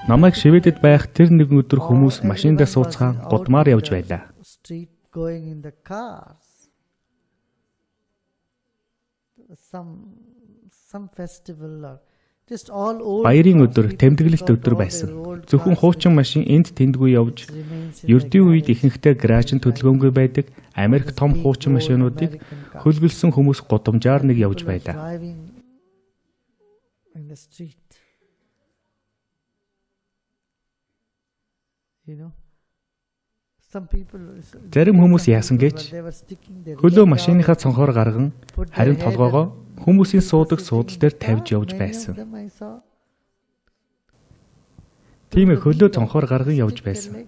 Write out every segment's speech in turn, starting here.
Намайг шивэдэд байх тэр нэгэн өдөр хүмүүс машиндаа сууцгаан гудмаар явж байлаа. Street going in the cars. Some festival or just all old. Баярын өдөр, тэмдэглэлт өдөр байсан. Зөвхөн хуучин машин энд тэндгүй явж, ердийн үед ихэнхдээ гаражин төлөвлөгөөнгүй байдаг Америк том хуучин машинуудыг хөлгөлсөн хүмүүс гудамжаар нэг явж байлаа. In the street. Зарим хүмүүс яасан гэж хөлөө машиныхаа цонхоор гарган харин толгоогоо хүмүүсийн суудаг суудал дээр тавьж явж байсан. Тийм ээ, хөлөө цонхоор гарган явж байсан.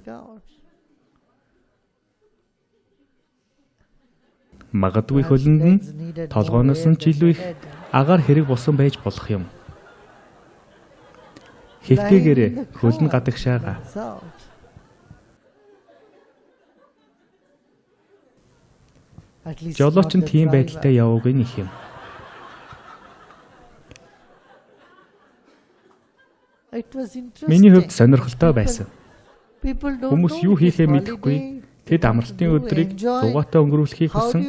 Магадгүй хөлөнд нь толгооноос нь ч илүү их агаар хэрэг болсон байж болох юм. Хэвтээгээрээ хөлн гадагшаага. Жолооч нь тийм байдалтай явууг нь их юм. Миний хувьд сонирхолтой байсан. Хүмүүс юу хийхээ мэдэхгүй. Тэд амралтын өдрийг зугаатай өнгөрүүлэхийг хүсэн.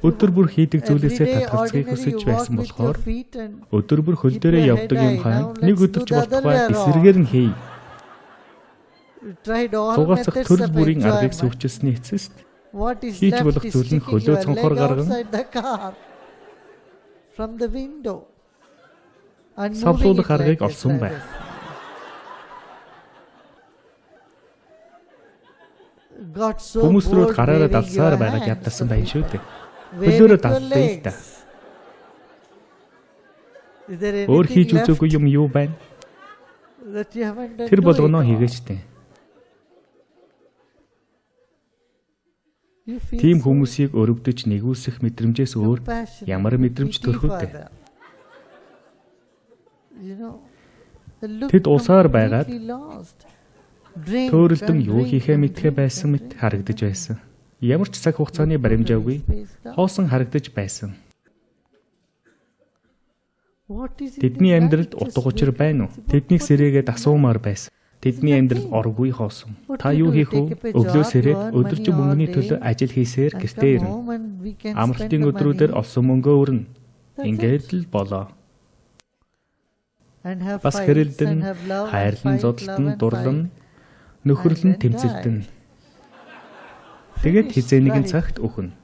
Өдөр бүр хийдэг зүйлээсээ татгалзахыг хүсэж байсан болохоор өдөр бүр хөл дээрээ явдаг юм хаан нэг өдөрч болтугай эсрэгээр нь хий. Зугаацах төрөл бүрийн аргыг сөвчилсөний эцэст хийж болох зүйл нь хөлөө цонхоор гарган савлуулах аргыг олсон байна. Хүмүүс рүү гараараа далсаар байгааг ядсан байх шүү дээ. Хөлөөрөө даллаа л да. Өөр хийж үзээгүй юм юу байна? Тэр болгоноо хийгээчтэй. Тийм хүмүүсийг өрөвдөж нэгүүлсэх мэдрэмжээс өөр ямар мэдрэмж төрөх үү? Тэд усаар байгаад төөрөлдөн юу хийхээ мэдхээ байсан мэт харагдаж байсан. Ямар ч цаг хугацааны баримжаагүй хоосон харагдаж байсан. Тэдний амьдралд утга учир байна уу? Тэднийг сэрээгээд асуумаар байсан. Тэдний амьдрал оргүй хоосон. Та юу хийх вэ? Өглөөс ирээд өдөржин мөнгөний төлөө ажил хийсээр гэртээ ирнэ. Амралтын өдрүүдээр олсон мөнгөө өрнө. Ингээд л болоо. Бас хэрэлдэн, хайрлан, зодтолтон, дурлан, нөхөрлөн тэмцэлдэн. Тэгээд хизээ нэгэн цагт өхөн.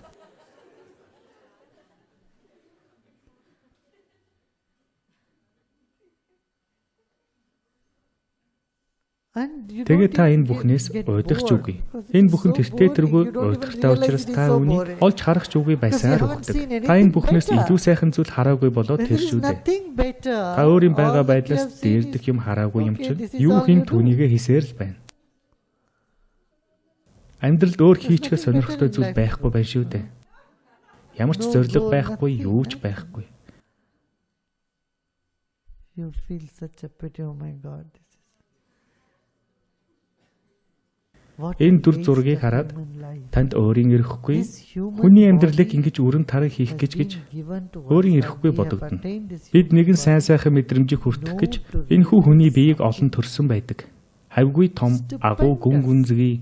Тэгээд та энэ бүхнээс уйдах ч үгүй. Энэ бүхэн тэртээ тэргүй уйдахтай учраас та үүнийг олж харах ч үгүй байсаар өгдөг. Та энэ бүхнээс илүү сайхан зүйл хараагүй болоод тэр шүү дээ. Та өөрийн байгаа байдлаас дээрдэх юм хараагүй юм чинь юу хийн түүнийгээ хийсээр л байна. Амьдралд өөр хийчихээ сонирхолтой зүйл байхгүй байх шүү дээ. Ямар ч зориг байхгүй, юу ч байхгүй. You feel such a pity, oh my God. Энэ дүр зургийг хараад танд өөрийн эрэхгүй, хүний амьдралыг ингэж өрн таран хийх гэж өөрийн эрэхгүй бодогдно. Бид нэгэн сайн сайхан мэдрэмжийг хүртэх гэж энэхүү хүний биеийг олон төрсөн байдаг. Хавьгүй том, агуу гүн гүнзгий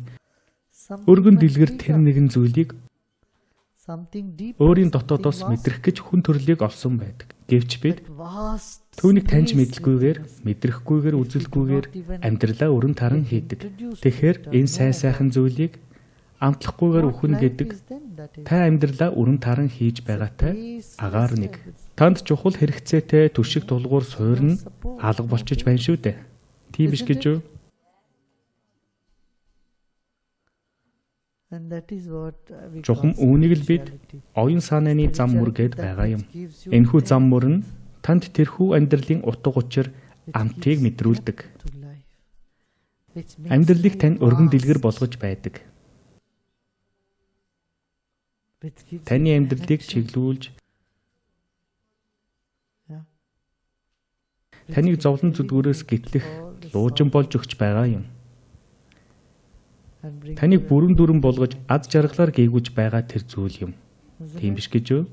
өргөн дэлгэр тэр нэгэн зүйлийг өөрийн дотоодоос мэдрэх гэж хүн төрлийг олсон байдаг. Гэвч бид түүнийг таньж мэдлгүйгээр, мэдрэхгүйгээр, үзэлгүйгээр амьдралаа өрн таран хийдэг. Тэгэхээр энэ сайн сайхан зүйлийг амтлахгүйгээр өхөн гэдэг та амьдралаа өрн таран хийж байгаатай агаар нэг. Танд чухал хэрэгцээтэй түшиг тулгуур суурна алга болчих байна шүү дээ. Тийм биш гэж юу? Чухам үүнийг л бид оюун санааны зам мөр гээд байгаа юм. Энэхүү зам мөр нь танд тэрхүү амьдралын утга учир амтыг мэдрүүлдэг. Амьдралыг тань өргөн дэлгэр болгож байдаг. Таны амьдралыг чиглүүлж таныг зовлон зүдгүүрээс гэтлэх луужин болж өгч байгаа юм. Таныг бүрэн дүрэн болгож ад жаргалаар гээгүүж байгаа тэр зүйл юм. Тийм биш гэж юу?